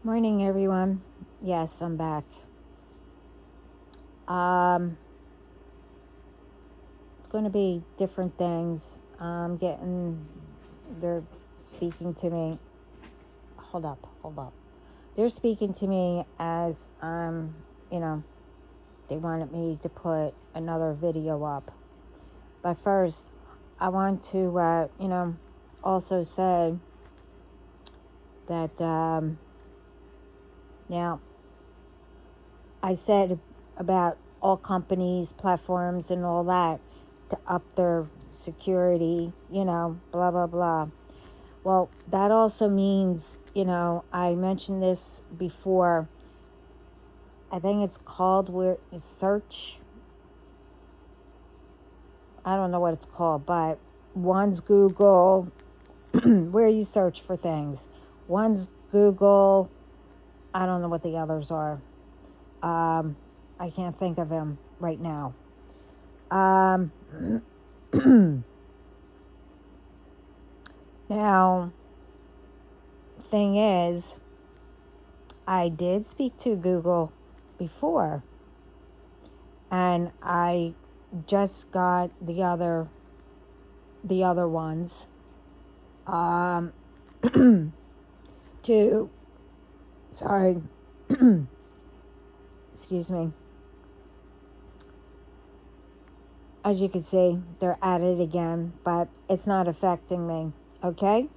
Morning, everyone. Yes, I'm back. Um, it's going to be different things. They're speaking to me. Hold up. They're speaking to me as, they wanted me to put another video up. But first, I want to, also say that, now, I said about all companies, platforms, and all that to up their security, blah, blah, blah. Well, that also means, I mentioned this before. I think it's called search. I don't know what it's called, but one's Google, where you search for things. One's Google. I don't know what the others are. I can't think of him right now. Now, thing is, I did speak to Google before, and I just got the other ones to sorry excuse me. As you can see, they're at it again, but it's not affecting me, okay?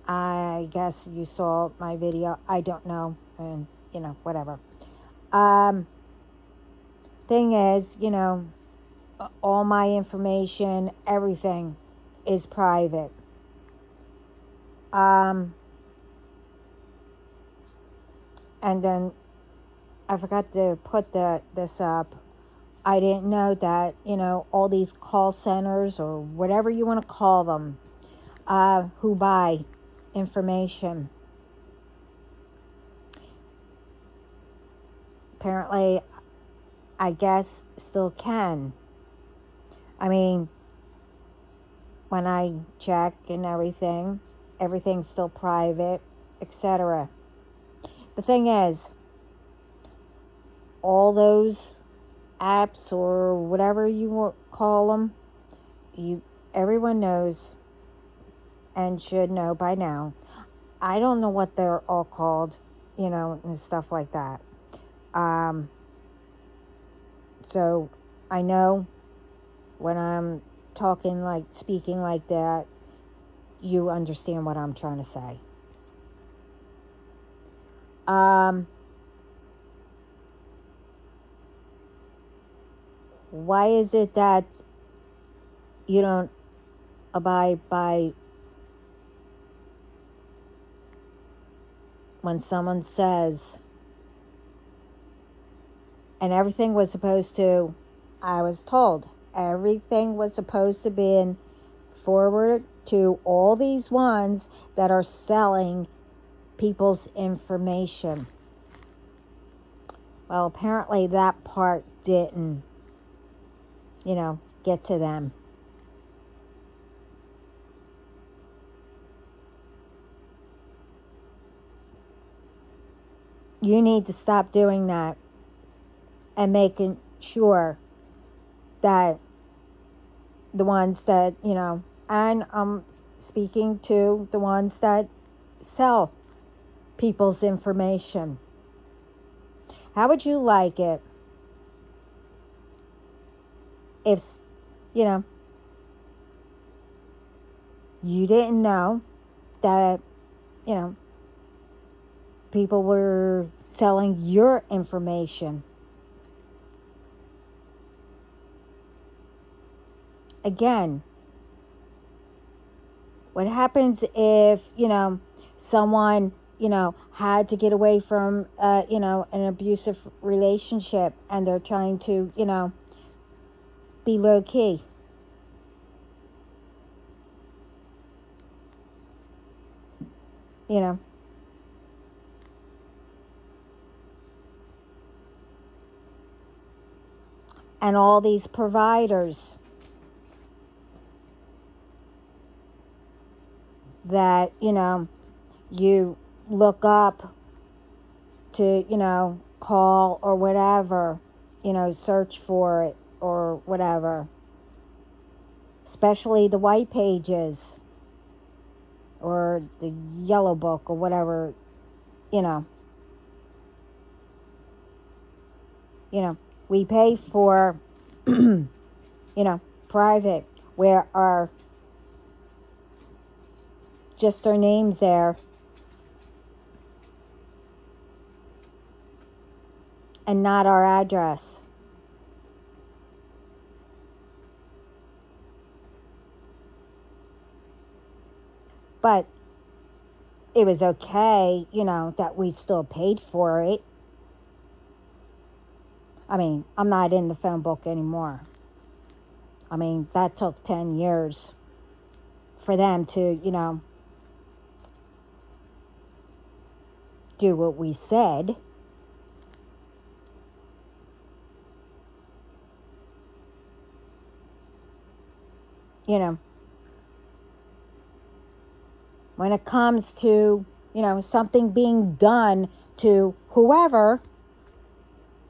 I guess you saw my video. I don't know, and, whatever. Thing is, all my information, everything is private. And then I forgot to put this up. I didn't know that, all these call centers or whatever you want to call them, who buy information. Apparently, I guess still can. I mean, when I check and everything's still private, etc. The thing is, all those apps or whatever you call them, everyone knows and should know by now. I don't know what they're all called, and stuff like that. So I know when I'm speaking like that, you understand what I'm trying to say. Why is it that you don't abide by when someone says, and everything was supposed to, I was told, everything was supposed to be forward to all these ones that are selling people's information. Well, apparently that part didn't, get to them. You need to stop doing that and making sure that the ones that, and I'm speaking to the ones that sell people's information. How would you like it if, you didn't know that, people were selling your information? Again, what happens if, someone, had to get away from, an abusive relationship and they're trying to, be low key? And all these providers that, you look up to, call or whatever, search for it or whatever. Especially the white pages or the yellow book or whatever, you know. We pay for, private, where our just their names there, and not our address. But it was okay, that we still paid for it. I mean, I'm not in the phone book anymore. I mean, that took 10 years for them to, do what we said. When it comes to, something being done to whoever,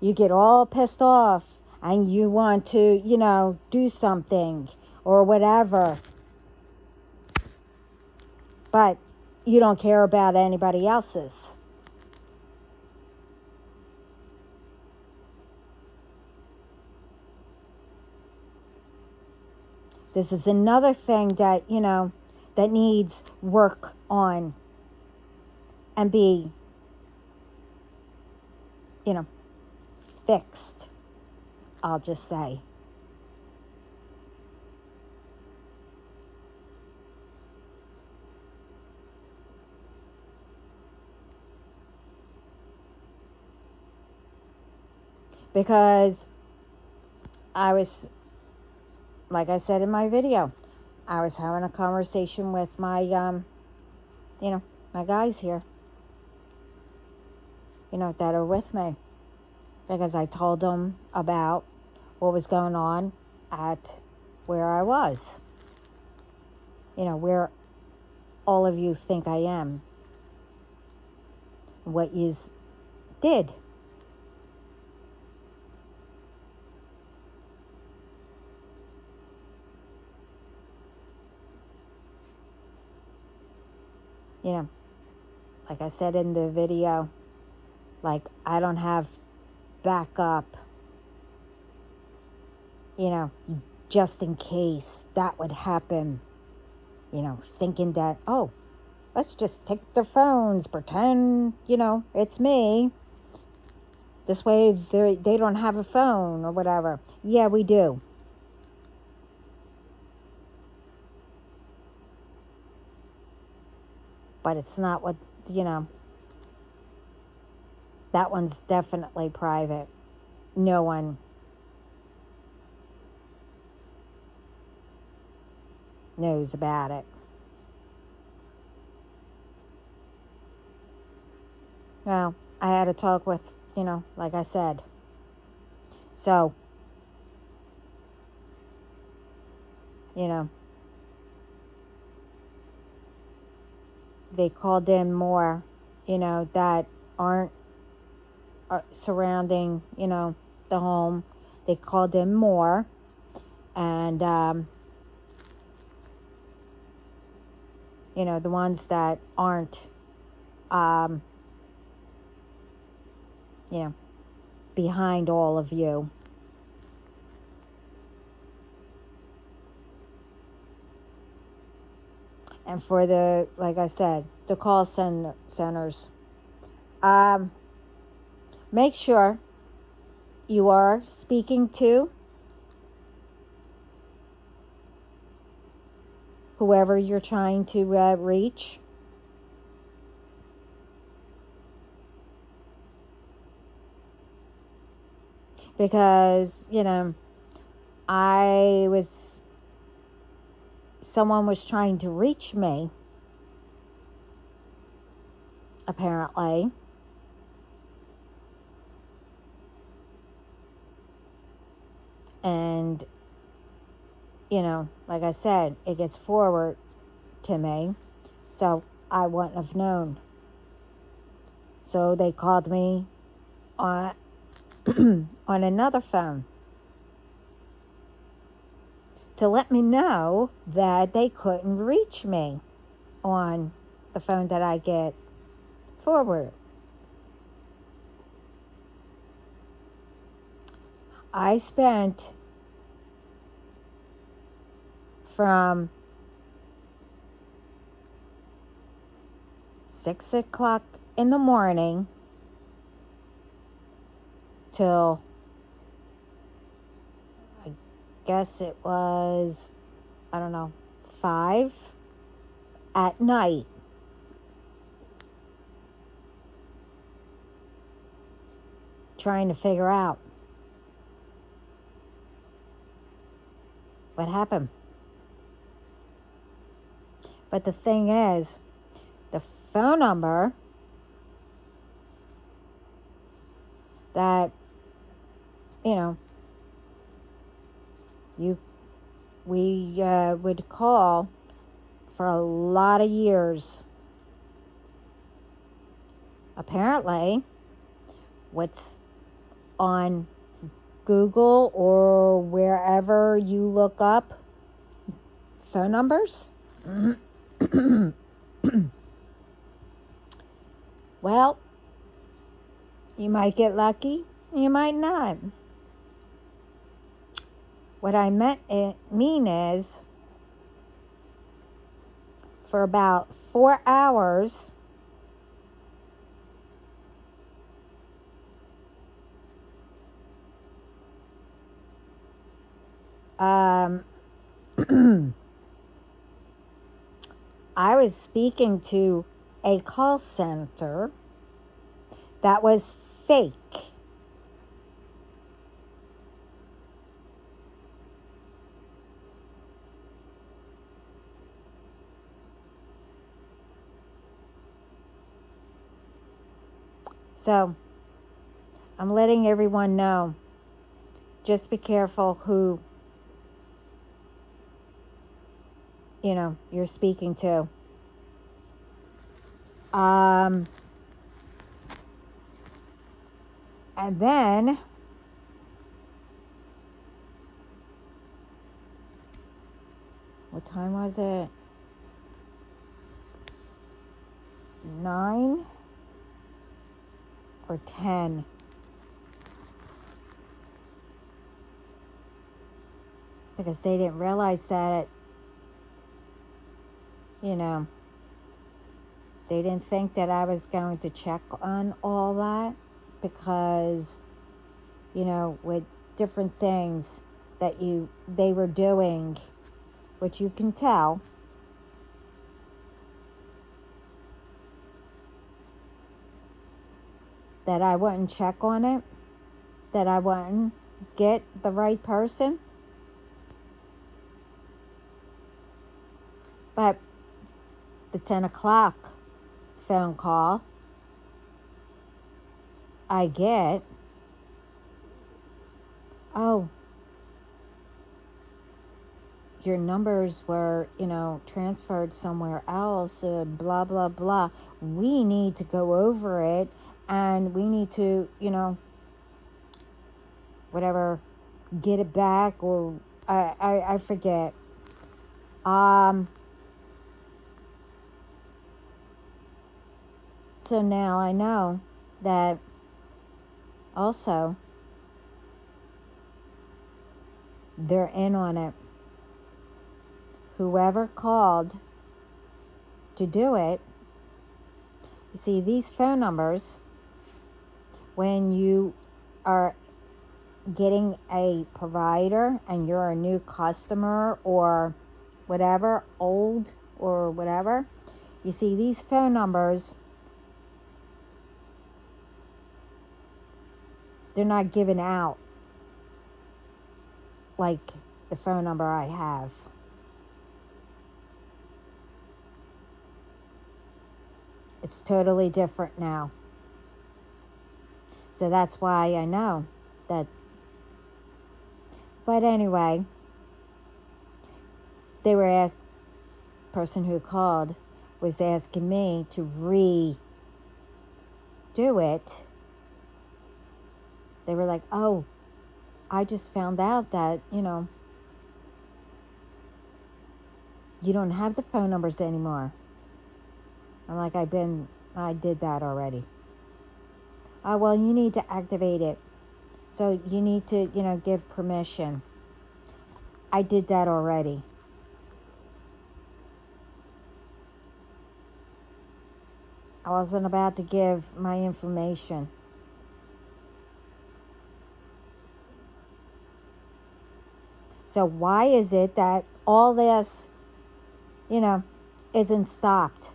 you get all pissed off and you want to, do something or whatever. But you don't care about anybody else's. This is another thing that, that needs work on and be, fixed, I'll just say. Because I was, like I said in my video, I was having a conversation with my, my guys here, that are with me. Because I told them about what was going on at where I was. Where all of you think I am. What you did. Like I said in the video, like I don't have backup, just in case that would happen, thinking that, oh, let's just take their phones, pretend, it's me. This way they don't have a phone or whatever. Yeah, we do. But it's not what, that one's definitely private. No one knows about it. Well, I had a talk with, like I said. So, they called in more, that aren't surrounding, the home. They called in more. And, the ones that aren't, behind all of you. And for the, like I said, the call centers, make sure you are speaking to whoever you're trying to reach. Because, someone was trying to reach me, apparently. And, like I said, it gets forward to me. So I wouldn't have known. So they called me on, on another phone to let me know that they couldn't reach me on the phone that I get forwarded. I spent from 6 o'clock in the morning till, I guess it was, I don't know, 5 at night trying to figure out what happened. But the thing is, the phone number that, we would call for a lot of years. Apparently, what's on Google or wherever you look up phone numbers, well, you might get lucky, you might not. What I mean is, for about 4 hours, I was speaking to a call center that was fake. So, I'm letting everyone know, just be careful who, you're speaking to. And then, what time was it? 9 or 10. Because they didn't realize that, they didn't think that I was going to check on all that, because, with different things that they were doing, which you can tell, that I wouldn't check on it, that I wouldn't get the right person. But the 10 o'clock phone call I get, oh, your numbers were, transferred somewhere else, blah, blah, blah. We need to go over it, and we need to, whatever, get it back, or I forget. So now I know that also they're in on it. Whoever called to do it, you see, these phone numbers, when you are getting a provider and you're a new customer or whatever, old or whatever, you see, these phone numbers, they're not given out like the phone number I have. It's totally different now. So that's why I know that. But anyway, they were asked, the person who called was asking me to do it, they were like, oh, I just found out that, you don't have the phone numbers anymore. I'm like, I did that already. Oh, well, you need to activate it. So you need to, give permission. I did that already. I wasn't about to give my information. So why is it that all this, isn't stopped?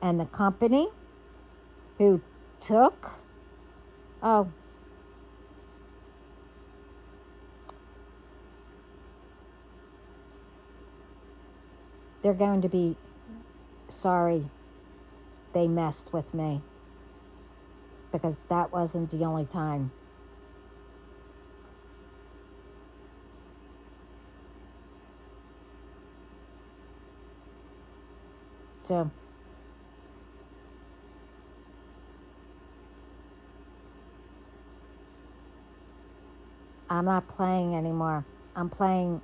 And the company who took, oh, they're going to be sorry they messed with me, because that wasn't the only time. So I'm not playing anymore. I'm playing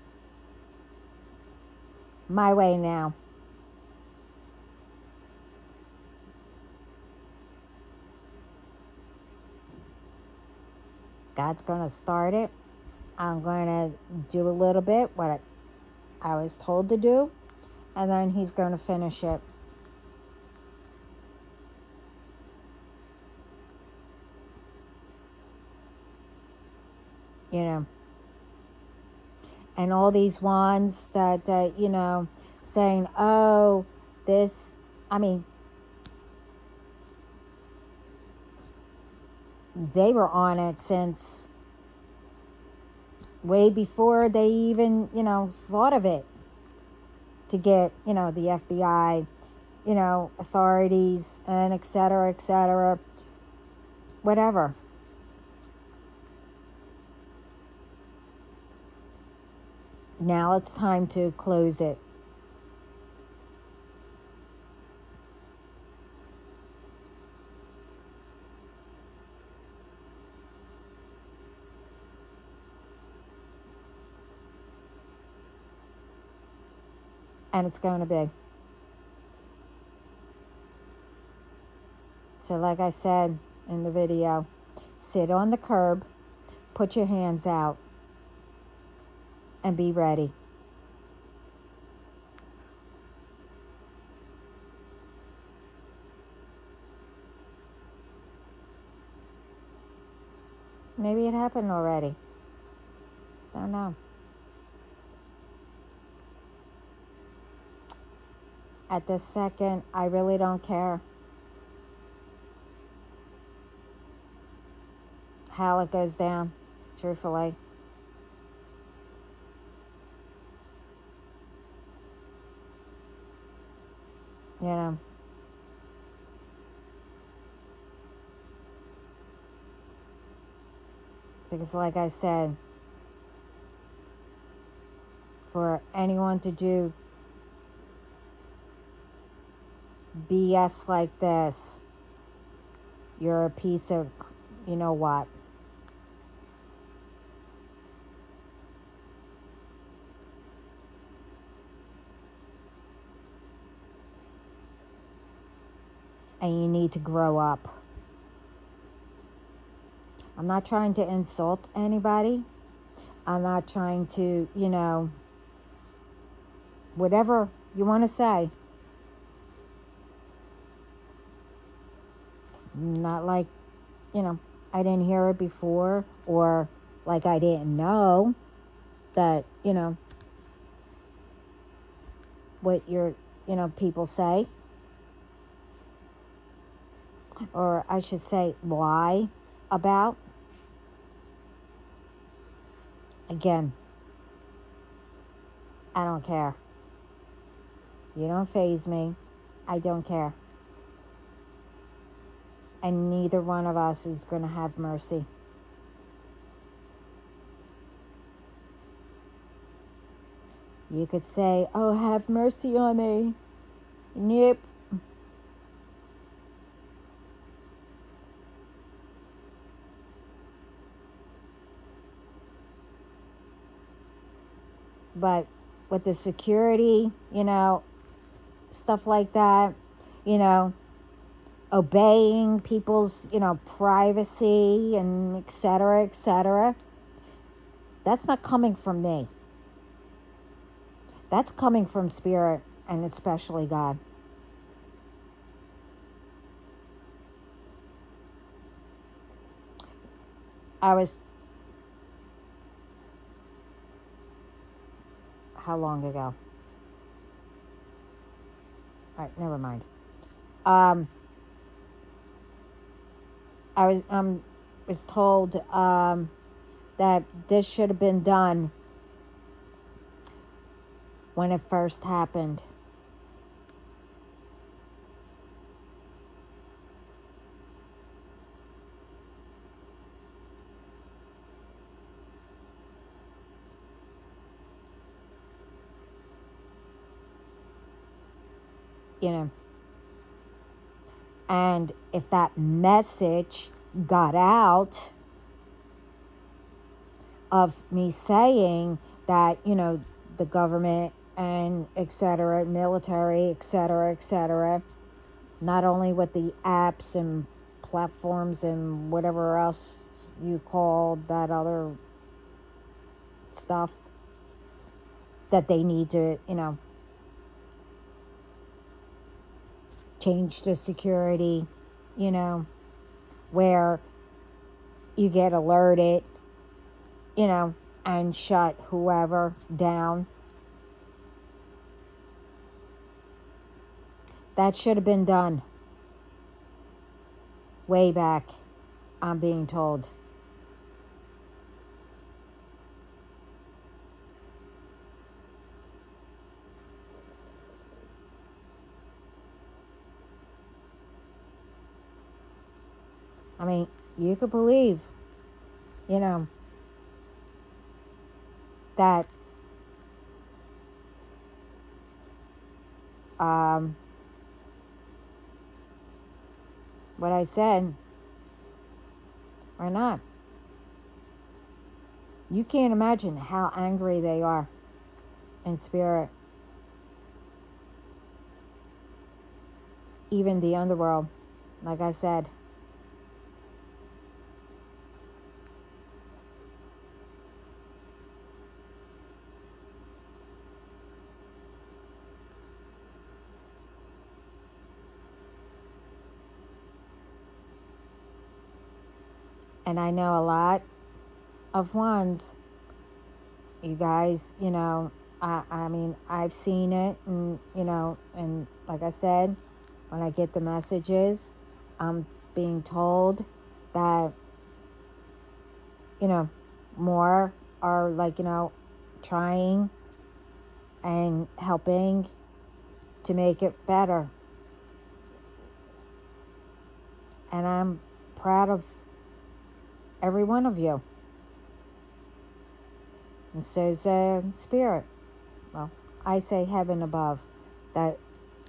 my way now. God's going to start it. I'm going to do a little bit what I was told to do, and then he's going to finish it. And all these ones that, saying, oh, this, they were on it since way before they even, thought of it, to get, the FBI, authorities, and et cetera, whatever. Now it's time to close it. And it's going to be. So like I said in the video, sit on the curb, put your hands out, and be ready. Maybe it happened already. Don't know. At this second, I really don't care how it goes down, truthfully. Because like I said, for anyone to do BS like this, you're a piece of, you know what. And you need to grow up. I'm not trying to insult anybody. I'm not trying to, whatever you want to say. Not like, I didn't hear it before, or like I didn't know that, what your, people say. Or I should say lie about. Again, I don't care. You don't faze me. I don't care. And neither one of us is going to have mercy. You could say, oh, have mercy on me. Nope. But with the security, stuff like that, you know, obeying people's, privacy and et cetera, et cetera, that's not coming from me. That's coming from spirit and especially God. I was, how long ago? All right, never mind. I was told that this should have been done when it first happened. And if that message got out of me saying that, the government and et cetera, military, et cetera, not only with the apps and platforms and whatever else you call that other stuff, that they need to, change the security, where you get alerted, and shut whoever down. That should have been done way back, I'm being told. I mean, you could believe, that what I said or not. You can't imagine how angry they are in spirit. Even the underworld, like I said. And I know a lot of ones, you guys, I mean, I've seen it, and, and like I said, when I get the messages, I'm being told that, more are like, trying and helping to make it better. And I'm proud of every one of you. And says spirit. Well, I say heaven above. That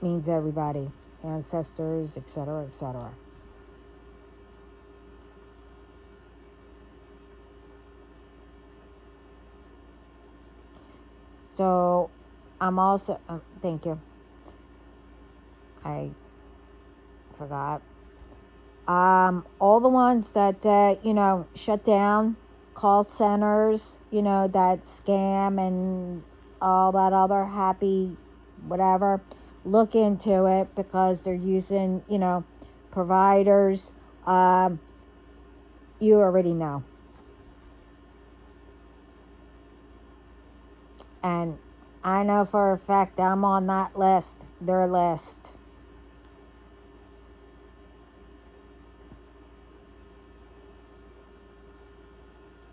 means everybody. Ancestors, etc., etc. So, I'm also, thank you. I forgot. All the ones that, shut down call centers, that scam and all that other happy whatever, look into it, because they're using, providers. You already know. And I know for a fact I'm on that list, their list.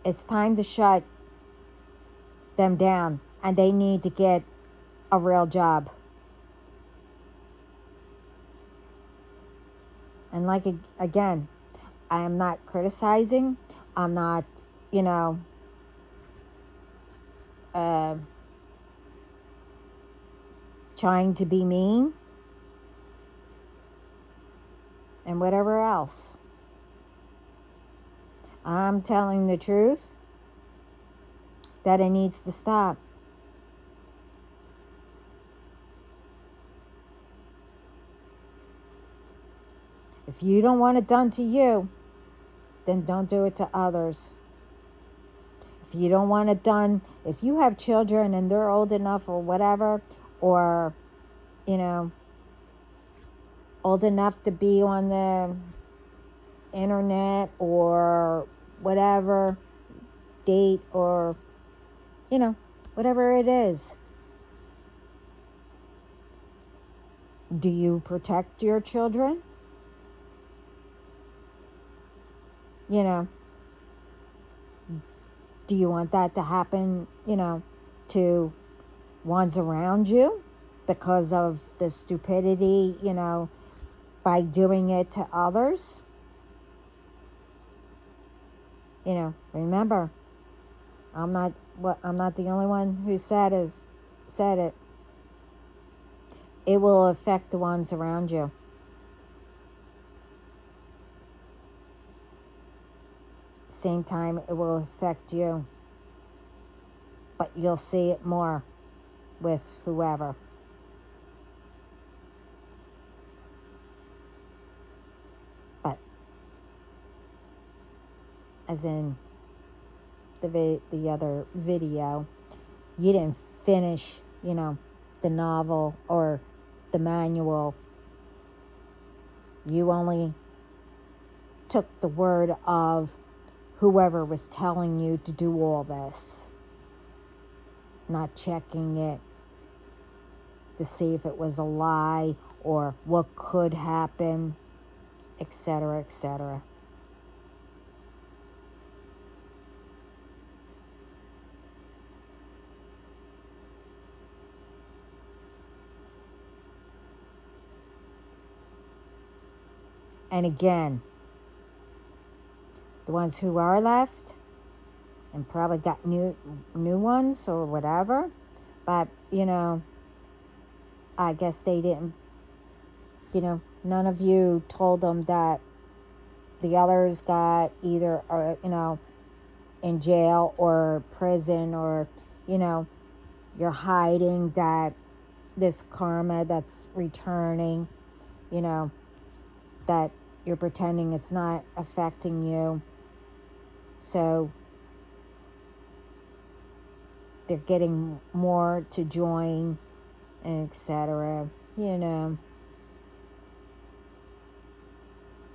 It's time to shut them down, and they need to get a real job. And like, again, I am not criticizing. I'm not, trying to be mean. and whatever else. I'm telling the truth that it needs to stop. If you don't want it done to you, then don't do it to others. If you don't want it done, if you have children and they're old enough or whatever, or, old enough to be on the internet or whatever, date or, whatever it is, do you protect your children? Do you want that to happen, to ones around you because of the stupidity, by doing it to others? Remember, I'm not the only one who said it. It will affect the ones around you. Same time, it will affect you, but you'll see it more with whoever. But as in the other video, you didn't finish, the novel or the manual. You only took the word of whoever was telling you to do all this, not checking it to see if it was a lie or what could happen, etc., etc. And again, the ones who are left and probably got new ones or whatever, but I guess they didn't, none of you told them that the others got either in jail or prison, or you're hiding that this karma that's returning, that you're pretending it's not affecting you. So they're getting more to join, and etc.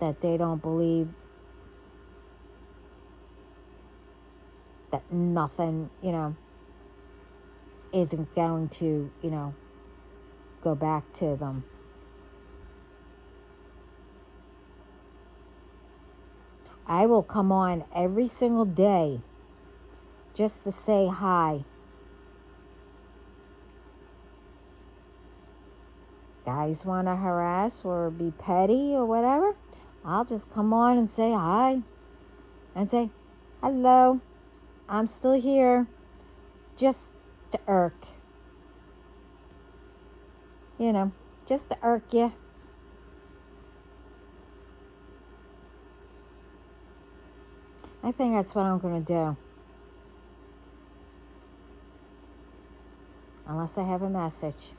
That they don't believe that nothing, isn't going to, go back to them. I will come on every single day just to say hi. Guys want to harass or be petty or whatever, I'll just come on and say hi and say, hello, I'm still here, just to irk. Just to irk you. I think that's what I'm going to do. Unless I have a message.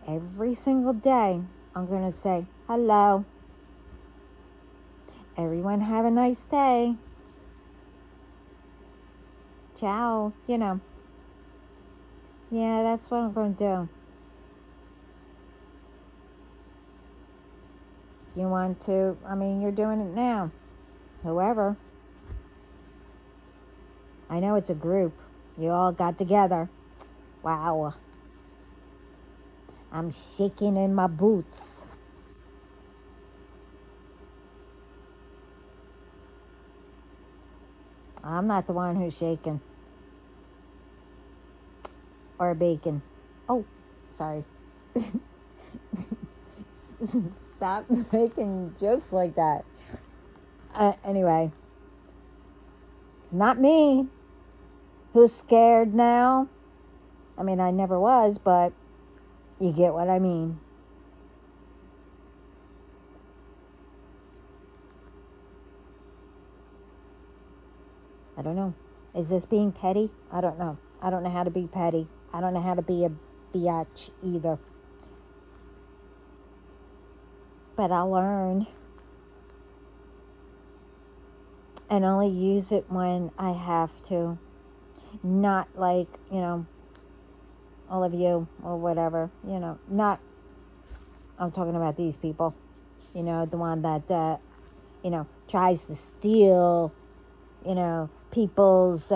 Every single day, I'm going to say, hello. Everyone have a nice day. Ciao. Yeah, that's what I'm going to do. You want to, you're doing it now. Whoever. I know it's a group. You all got together. Wow. I'm shaking in my boots. I'm not the one who's shaking. Or bacon. Oh, sorry. Stop making jokes like that. Anyway, it's not me who's scared now. I never was, but you get what I mean. I don't know. Is this being petty? I don't know. I don't know how to be petty. I don't know how to be a biatch either. But I'll learn. And only use it when I have to. Not like, all of you or whatever. Not, I'm talking about these people. The one that, tries to steal, people's,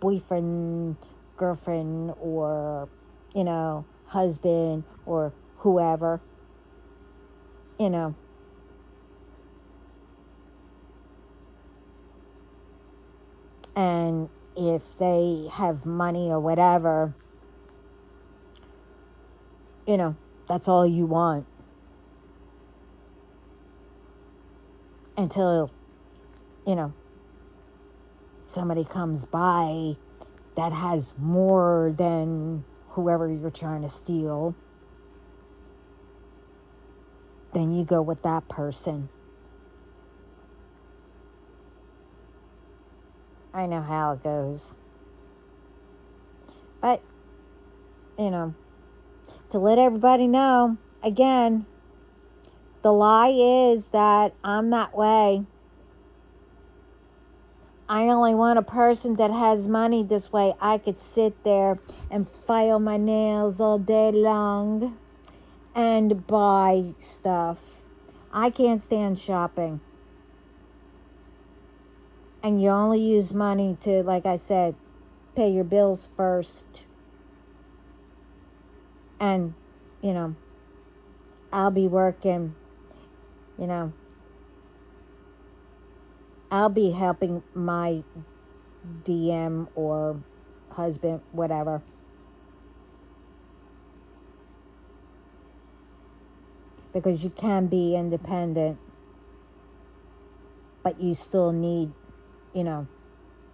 boyfriend, girlfriend, or, husband, or whoever, And if they have money or whatever, that's all you want. Until, somebody comes by that has more than whoever you're trying to steal, then you go with that person. I know how it goes. But, to let everybody know, again, the lie is that I'm that way. I only want a person that has money. This way I could sit there and file my nails all day long and buy stuff. I can't stand shopping. And you only use money to, like I said, pay your bills first. And, I'll be working, I'll be helping my DM or husband, whatever. Because you can be independent, but you still need, a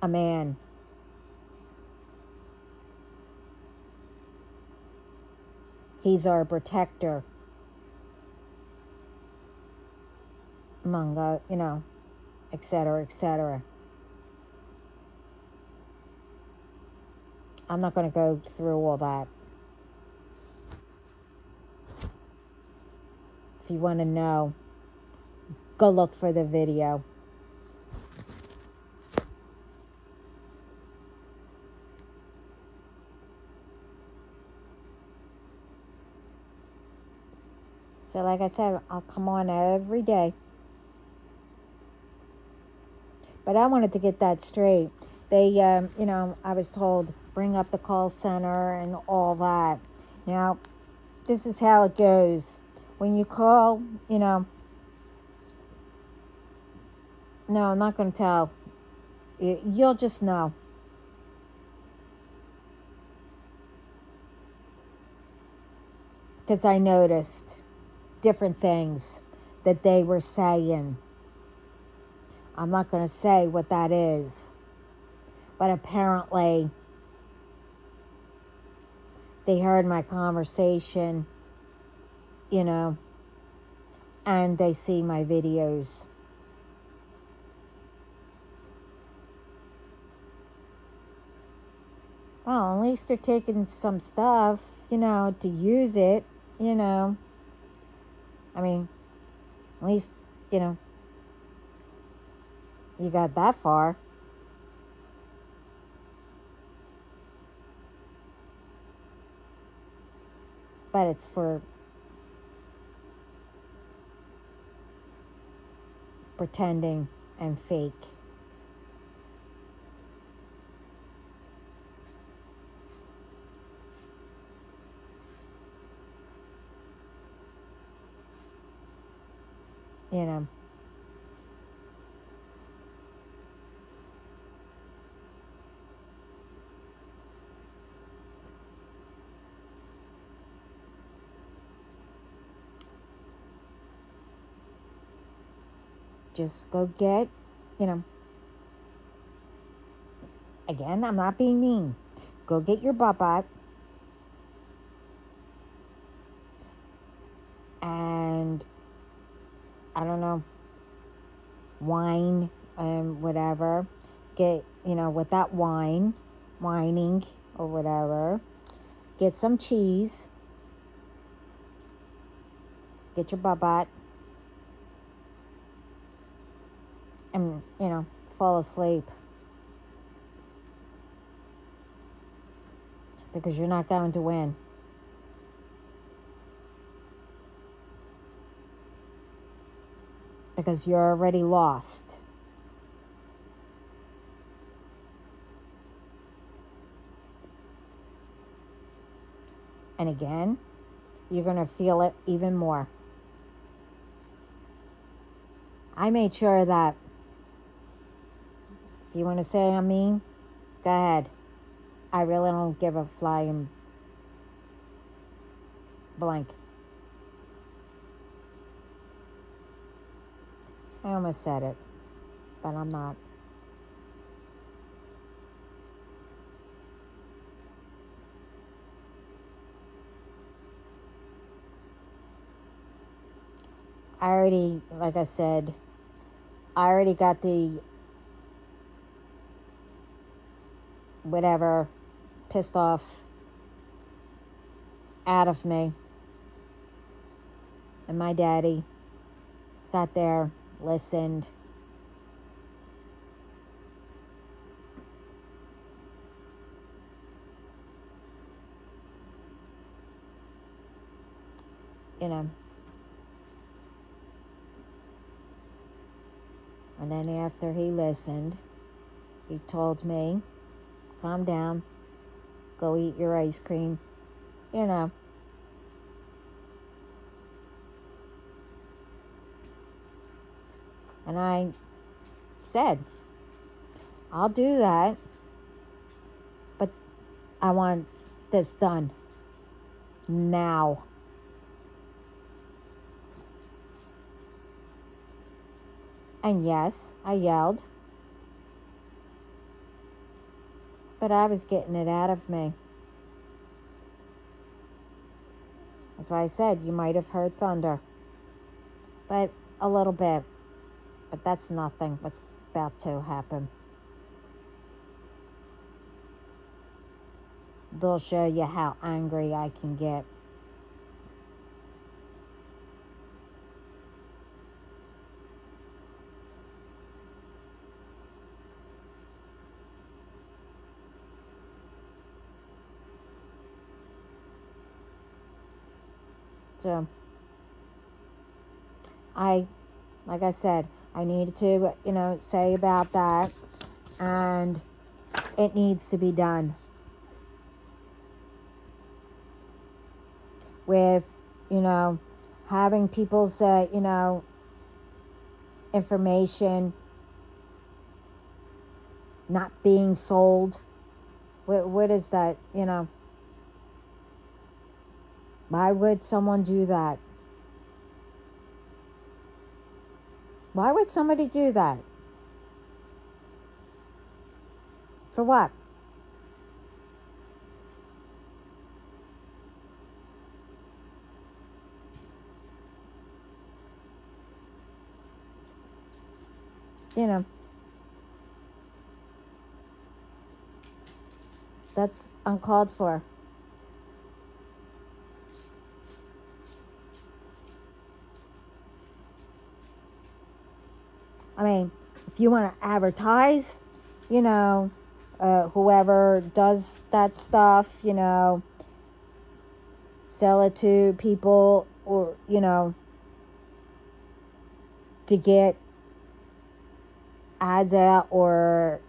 man. He's our protector. Among, etc., etc. I'm not going to go through all that. If you want to know, go look for the video. So like I said, I'll come on every day. But I wanted to get that straight. They, I was told, bring up the call center and all that. Now, this is how it goes. When you call, no, I'm not going to tell. You'll just know. Because I noticed different things that they were saying. I'm not going to say what that is. But apparently, they heard my conversation, and they see my videos. Well, at least they're taking some stuff, to use it, I mean, at least, you got that far. But it's for pretending and fake. Just go get, again, I'm not being mean. Go get your butt and, I don't know, wine and whatever. get, with that whining or whatever, get some cheese, get your babat, and, fall asleep. Because you're not going to win. Because you're already lost. And again, you're going to feel it even more. I made sure that if you want to say I'm mean, go ahead. I really don't give a flying blank. I almost said it, but I'm not. Like I said, I already got the whatever pissed off out of me. And my daddy sat there, listened. And then after he listened, he told me, calm down, go eat your ice cream, And I said, I'll do that, but I want this done now. And yes, I yelled, but I was getting it out of me. That's why I said you might have heard thunder, but a little bit. But that's nothing what's about to happen. They'll show you how angry I can get. So, like I said, I needed to, say about that, and it needs to be done. With, having people's, information not being sold. What is that, Why would someone do that? Why would somebody do that? For what? That's uncalled for. I mean, if you want to advertise, whoever does that stuff, sell it to people, or, to get ads out, or,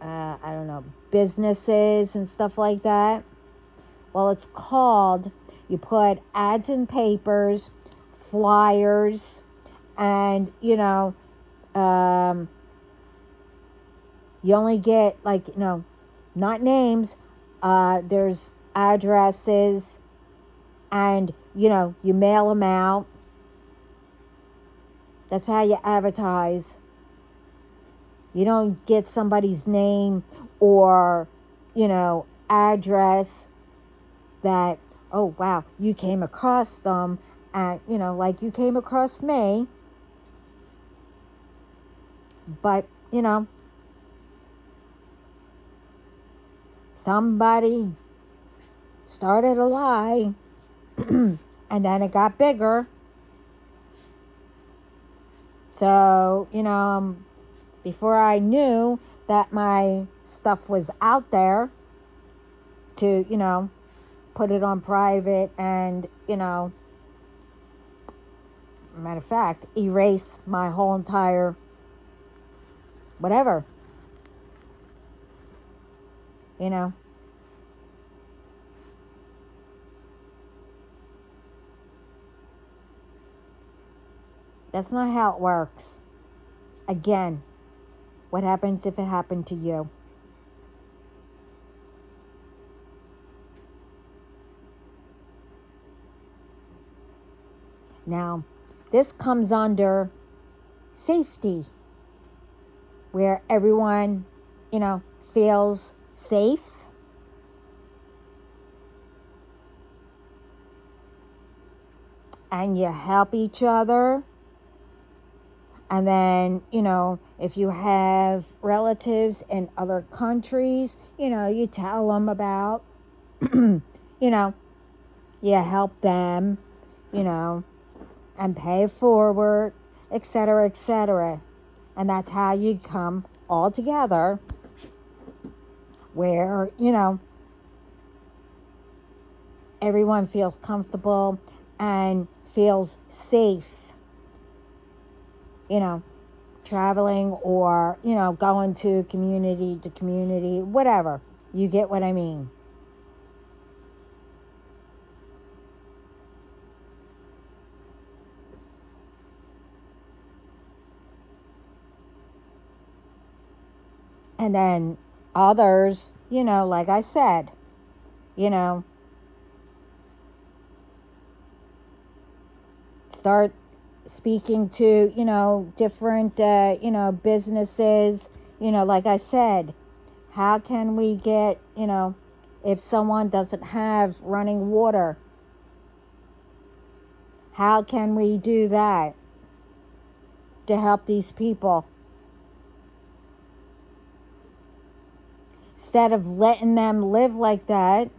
I don't know, businesses and stuff like that. Well, it's called, you put ads in papers, flyers, and, you only get, not names, there's addresses, and, you mail them out. That's how you advertise. You don't get somebody's name or, address that, oh, wow, you came across them, and, like you came across me. But, somebody started a lie and then it got bigger. So, before I knew that my stuff was out there to, put it on private and, matter of fact, erase my whole entire whatever, That's not how it works. Again, what happens if it happened to you? Now, this comes under safety, where everyone, feels safe. And you help each other. And then, if you have relatives in other countries, you tell them about, you help them, and pay it forward, etc., etc. And that's how you come all together where, everyone feels comfortable and feels safe, traveling or, going to community, whatever. You get what I mean. And then others, like I said, start speaking to, different, businesses, like I said, how can we get, if someone doesn't have running water, how can we do that to help these people? Instead of letting them live like that,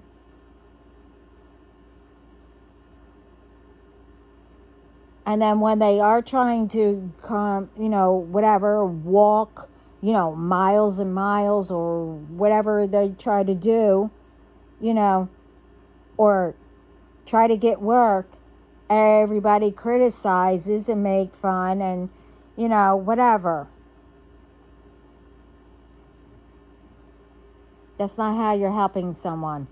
and then when they are trying to come, whatever, walk, miles and miles or whatever they try to do, or try to get work, everybody criticizes and make fun and, whatever. That's not how you're helping someone.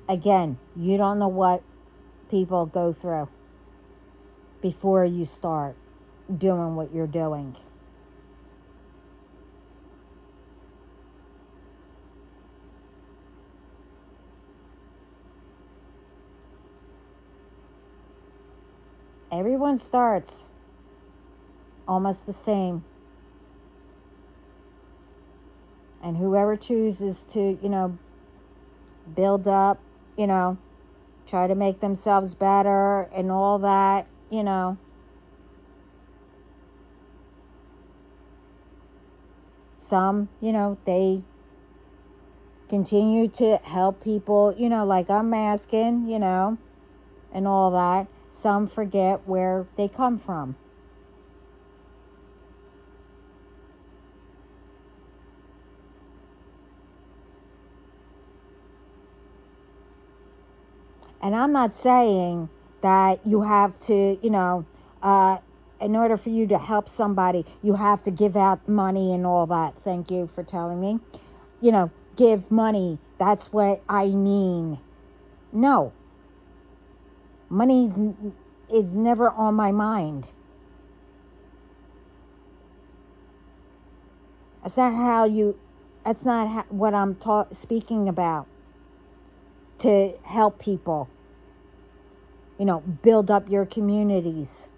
Again, you don't know what people go through before you start doing what you're doing. Everyone starts almost the same. And whoever chooses to, build up, try to make themselves better and all that, some, they continue to help people, like I'm asking, and all that. Some forget where they come from. And I'm not saying that you have to, in order for you to help somebody, you have to give out money and all that. Thank you for telling me. Give money. That's what I mean. No. Money is never on my mind. That's not what I'm speaking about. To help people, build up your communities.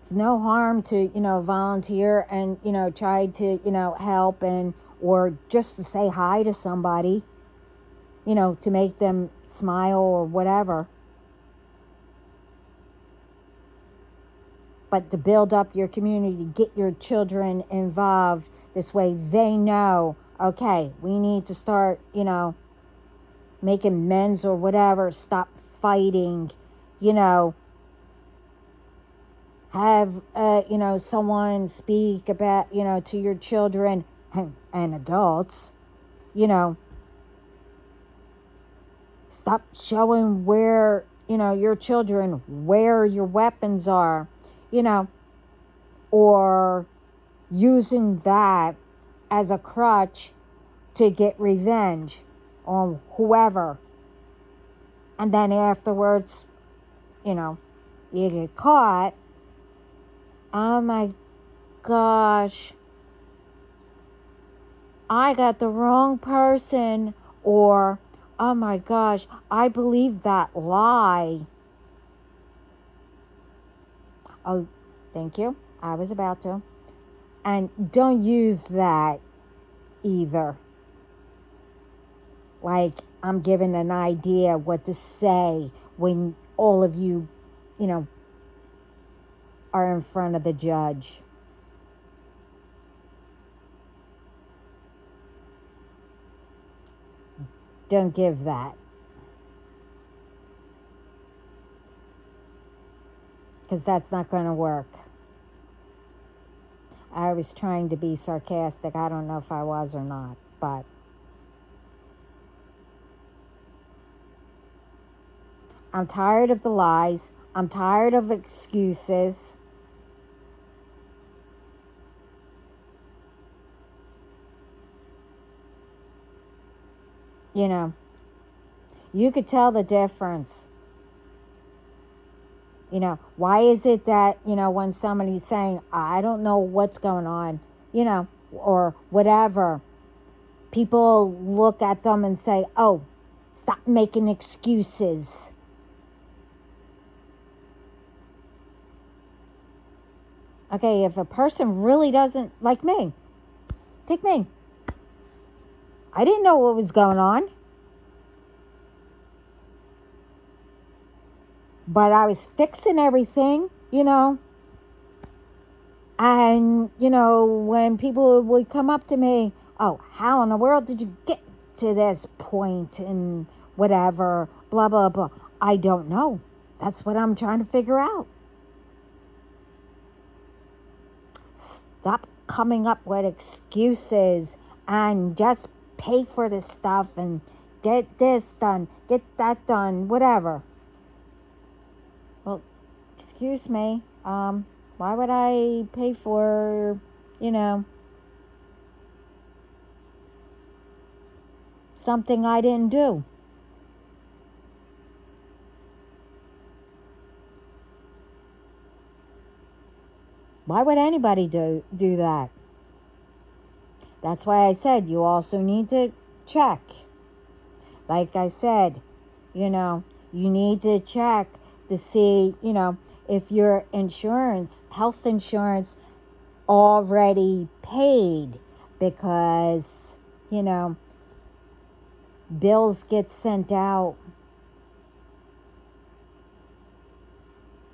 It's no harm to, volunteer and, try to, help and, or just to say hi to somebody, to make them smile or whatever. But to build up your community, get your children involved. This way they know, okay, we need to start, making amends or whatever. Stop fighting, have, someone speak about, to your children and adults, stop showing where, your children, where your weapons are, or using that as a crutch to get revenge on whoever. And then afterwards, you get caught. Oh my gosh, I got the wrong person, or oh my gosh, I believe that lie. Oh, thank you. I was about to. And don't use that either. Like, I'm giving an idea what to say when all of you, are in front of the judge. Don't give that. Because that's not going to work. I was trying to be sarcastic. I don't know if I was or not, but I'm tired of the lies. I'm tired of excuses. You could tell the difference. Why is it that, when somebody's saying, I don't know what's going on, or whatever, people look at them and say, oh, stop making excuses. Okay, if a person really doesn't like me, take me. I didn't know what was going on. But I was fixing everything, And, when people would come up to me, oh, how in the world did you get to this point and whatever, blah, blah, blah. I don't know. That's what I'm trying to figure out. Stop coming up with excuses and just pay for this stuff and get this done, get that done, whatever. Well, excuse me, why would I pay for, something I didn't do? Why would anybody do that? That's why I said you also need to check. Like I said, you need to check to see, if your insurance, health insurance, already paid, because, bills get sent out.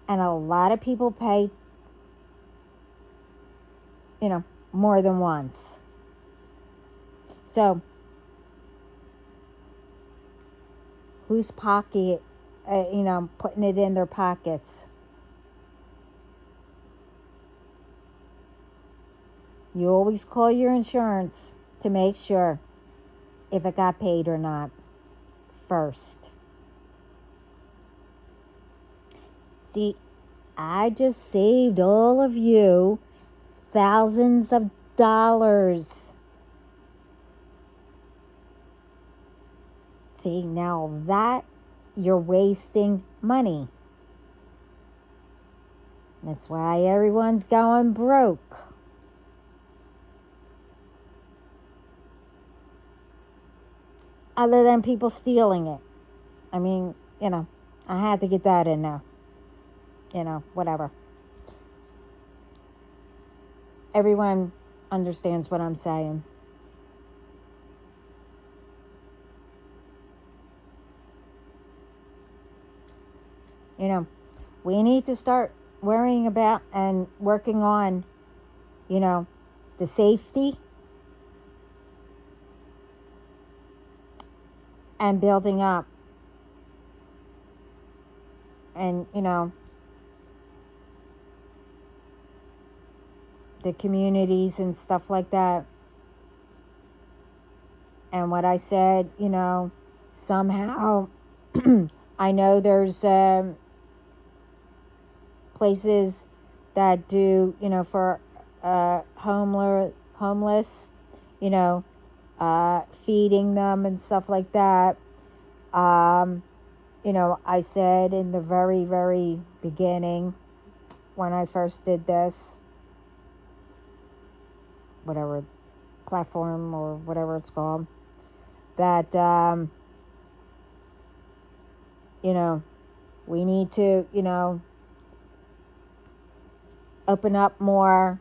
And a lot of people pay, more than once. So, whose pocket, putting it in their pockets? You always call your insurance to make sure if it got paid or not first. See, I just saved all of you thousands of dollars. See, now that you're wasting money. That's why everyone's going broke. Other than people stealing it. I mean, I had to get that in there. Whatever. everyone understands what I'm saying. You know, we need to start worrying about and working on, you know, the safety and building up. And, you know, the communities and stuff like that. And what I said, you know, somehow I know there's places that do, you know, for homeless, you know, feeding them and stuff like that. You know, I said in the very, very beginning when I first did this, whatever platform or whatever it's called, that, you know, we need to, you know, open up more,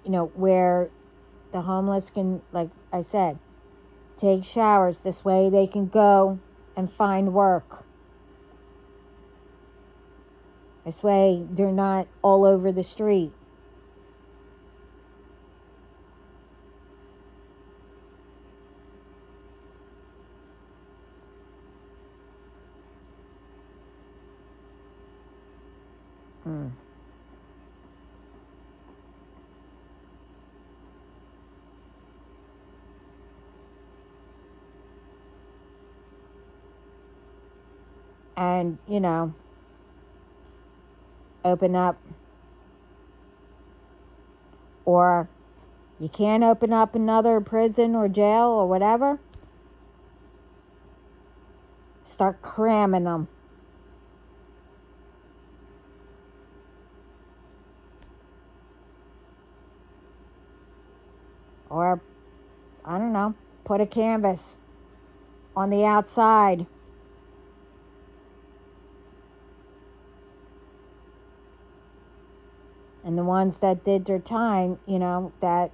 you know, where the homeless can, like I said, take showers. This way they can go and find work. This way they're not all over the street. And, you know, open up, or you can't open up another prison or jail or whatever, start cramming them. Or, I don't know, put a canvas on the outside. And the ones that did their time, you know, that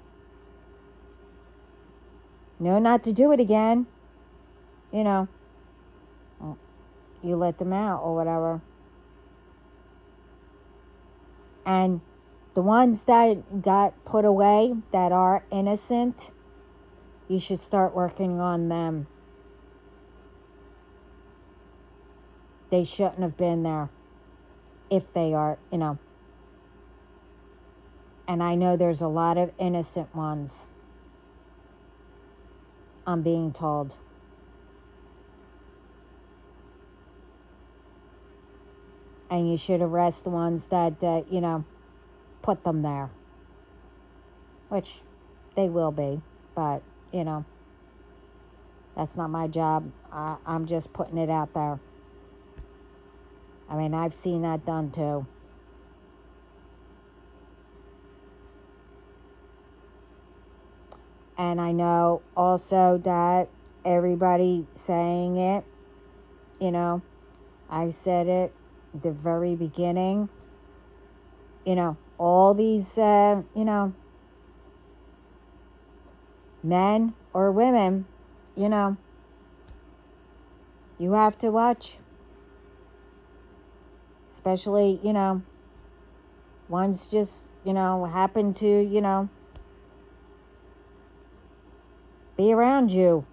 know not to do it again, you know, you let them out or whatever. And the ones that got put away that are innocent, you should start working on them. They shouldn't have been there if they are, you know. And I know there's a lot of innocent ones, I'm being told. And you should arrest the ones that, you know, put them there. Which they will be, but, you know, that's not my job. I'm just putting it out there. I mean, I've seen that done too. And I know also that everybody saying it, you know, I said it at the very beginning, you know, all these, you know, men or women, you know, you have to watch. Especially, you know, ones just, you know, happen to, you know, be around you.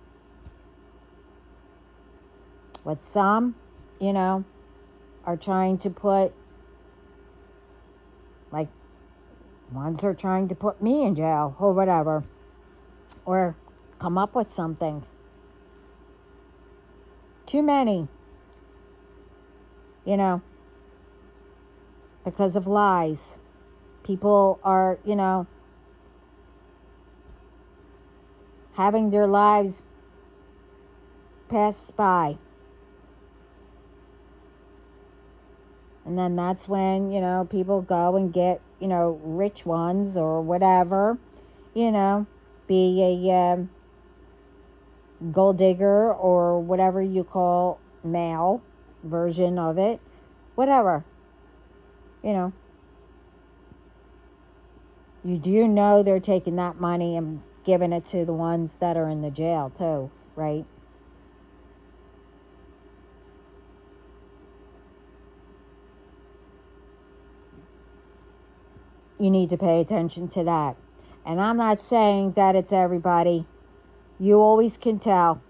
What some, you know, are trying to put, like, ones are trying to put me in jail or whatever, or come up with something. Too many, you know, because of lies. People are, you know, having their lives pass by. And then that's when, you know, people go and get, you know, rich ones or whatever, you know, be a gold digger or whatever you call male, version of it, whatever, you know. You do know they're taking that money and giving it to the ones that are in the jail too, right? You need to pay attention to that. And I'm not saying that it's everybody. You always can tell,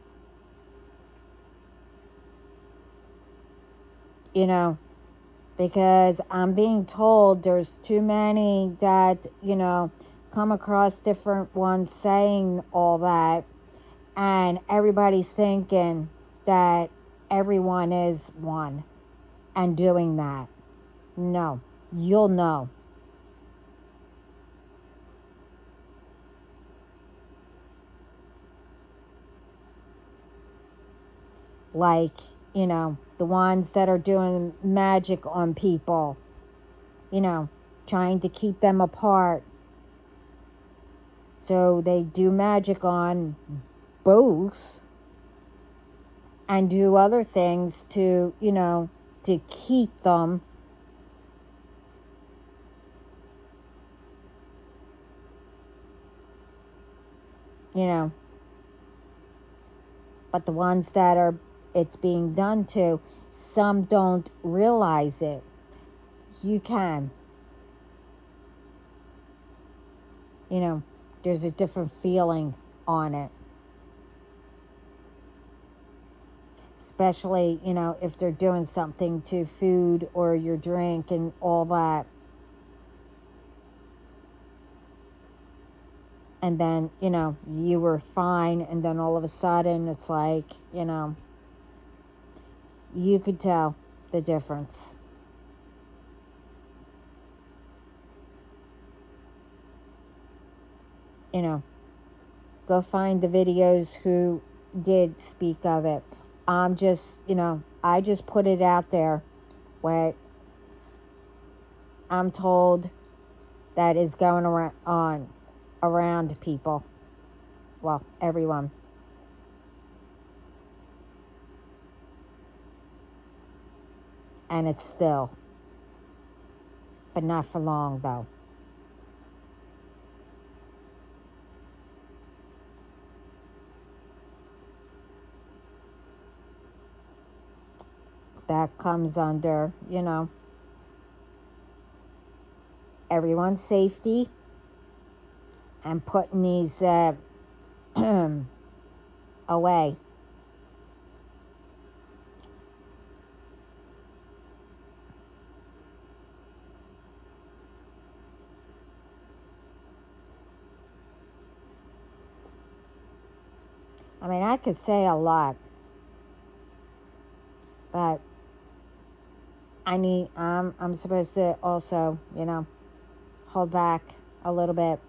you know, because I'm being told there's too many that, come across different ones saying all that, and everybody's thinking that everyone is one and doing that. No, you'll know. Like, the ones that are doing magic on people, trying to keep them apart. So they do magic on both and do other things to, to keep them. But the ones that are it's being done to, some don't realize it. You can. There's a different feeling on it. Especially, if they're doing something to food or your drink and all that. And then, you were fine, and then all of a sudden it's like, you could tell the difference. Go find the videos who did speak of it. I'm just, I just put it out there what I'm told that is going around people. Well, everyone. And it's still. But not for long, though. That comes under, everyone's safety and putting these away. I mean, I could say a lot, but I'm supposed to also, hold back a little bit.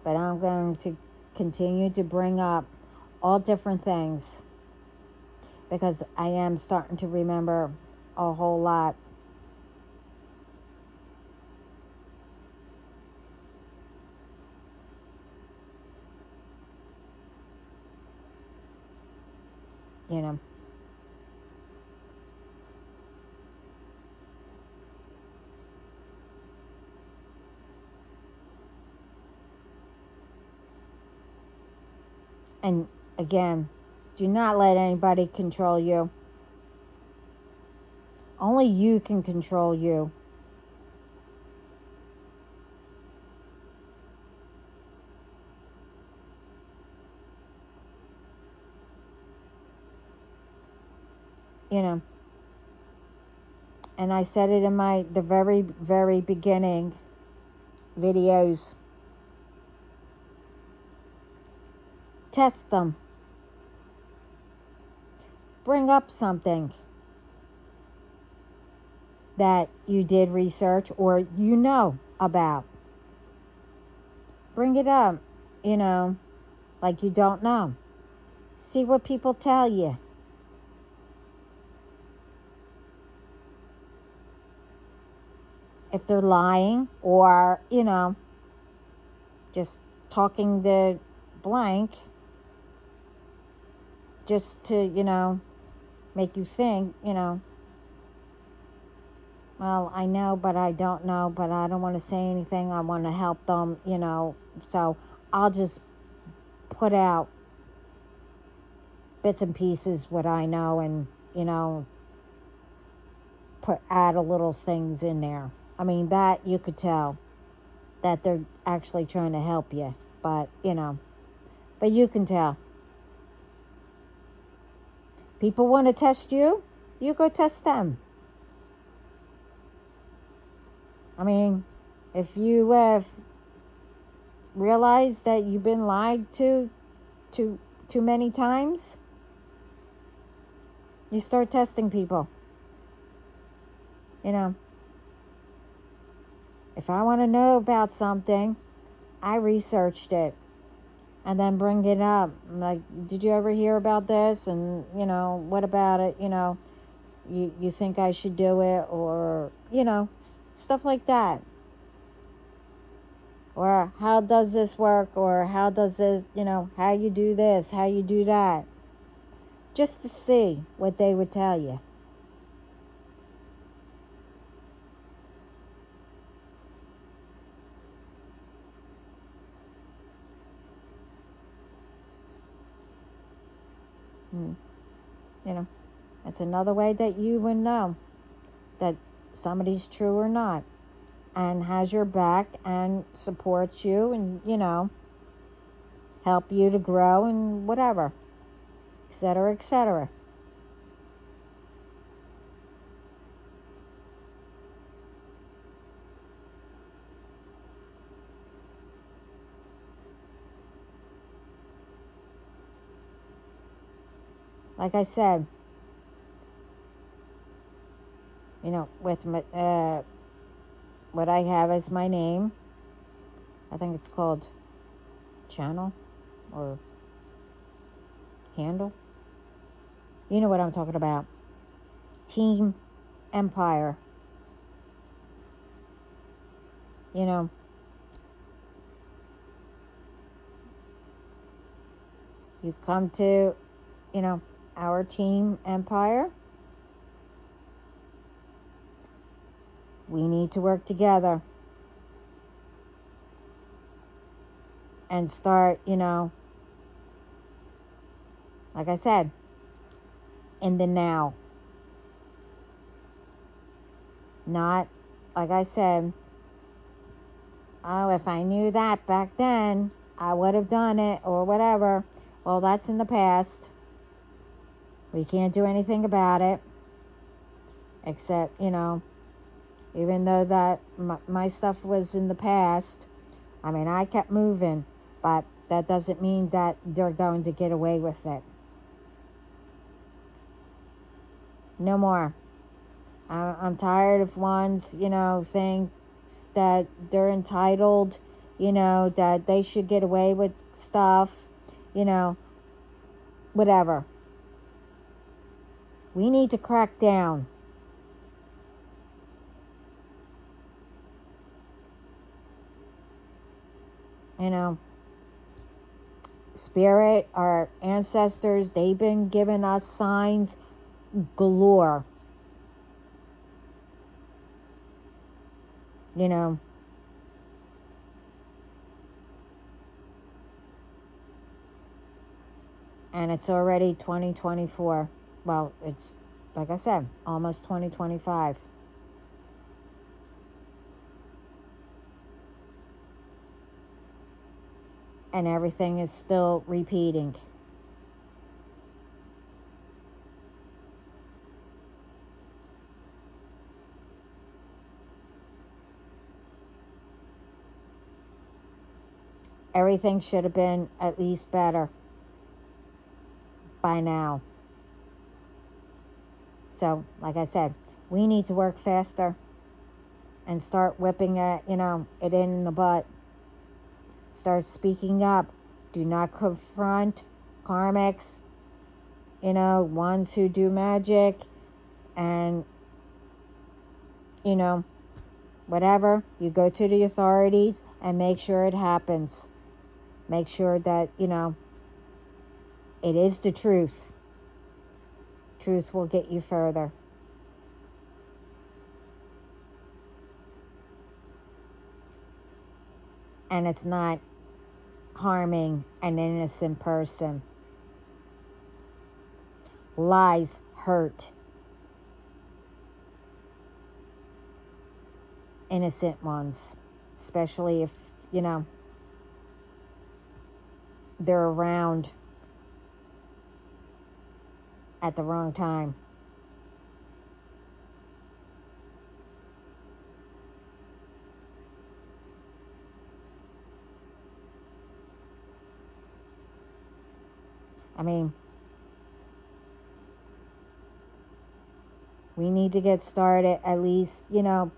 But I'm going to continue to bring up all different things because I am starting to remember a whole lot. And again, do not let anybody control you. Only you can control you. And I said it in the very, very beginning videos. Test them. Bring up something that you did research or about. Bring it up, like you don't know. See what people tell you. If they're lying or, just talking to blank, just to, make you think, well, I know, but I don't know, but I don't want to say anything. I want to help them, so I'll just put out bits and pieces what I know and, add a little things in there. I mean, that you could tell that they're actually trying to help you, but, but you can tell. People want to test you, you go test them. I mean, if you realize that you've been lied to too many times, you start testing people. If I want to know about something, I researched it and then bring it up. I'm like, did you ever hear about this? And, what about it? You think I should do it? Or, stuff like that. Or how does this work? Or how does this, how you do this, how you do that. Just to see what they would tell you. That's another way that you would know that somebody's true or not, and has your back and supports you and, help you to grow and whatever, etc., etc. Like I said, with my, what I have as my name, I think it's called channel or handle. You know what I'm talking about. Team Empire. You come to, our Team Empire. We need to work together and start, like I said, in the now. Not, like I said, oh, if I knew that back then, I would have done it or whatever. Well, that's in the past. We can't do anything about it. Except, even though that my stuff was in the past, I mean, I kept moving, but that doesn't mean that they're going to get away with it. No more. I'm tired of ones, think that they're entitled, that they should get away with stuff, whatever. We need to crack down. Spirit, our ancestors, they've been giving us signs galore. And it's already 2024. Well, it's, like I said, almost 2025. And everything is still repeating. Everything should have been at least better by now. So, like I said, we need to work faster and start whipping it, it in the butt. Start speaking up. Do not confront karmics, ones who do magic and, whatever. You go to the authorities and make sure it happens. Make sure that, it is the truth. Truth will get you further. And it's not harming an innocent person. Lies hurt innocent ones, especially if, they're around at the wrong time. I mean, we need to get started, at least,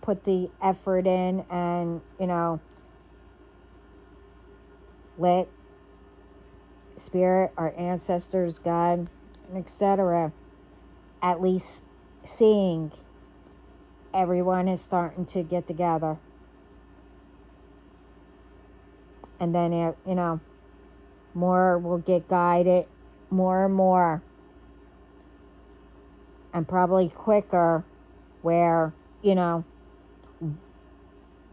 put the effort in and, let Spirit, our ancestors, God, and etc., at least seeing everyone is starting to get together. And then, more will get guided more and more. And probably quicker, where,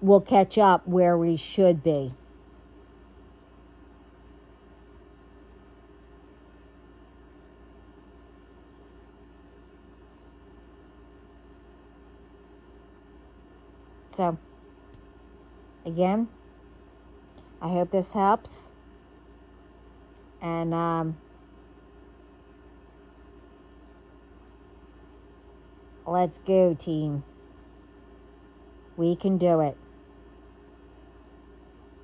we'll catch up where we should be. So, again, I hope this helps. And let's go, team. We can do it.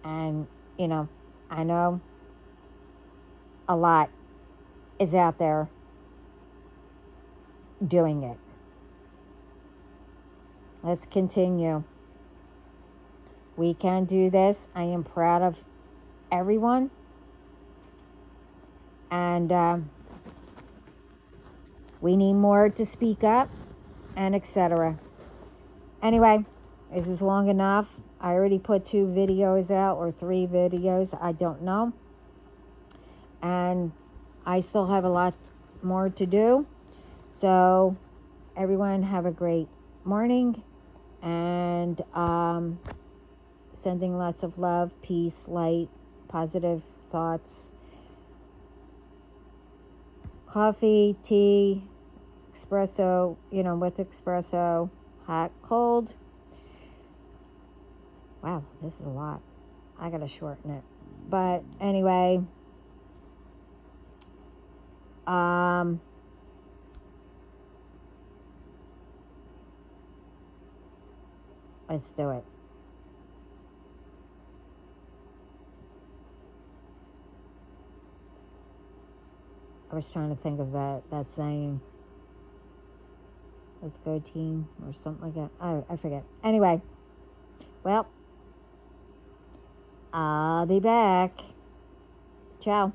And, I know a lot is out there doing it. Let's continue. We can do this. I am proud of everyone. And we need more to speak up, and etc. Anyway, this is long enough. I already put 2 videos out, or 3 videos. I don't know. And I still have a lot more to do. So, everyone have a great morning. And sending lots of love, peace, light, positive thoughts. Coffee, tea, espresso, with espresso, hot, cold. Wow, this is a lot. I gotta shorten it. But anyway, let's do it. I was trying to think of that saying. Let's go, team, or something like that. I forget. Anyway, well, I'll be back. Ciao.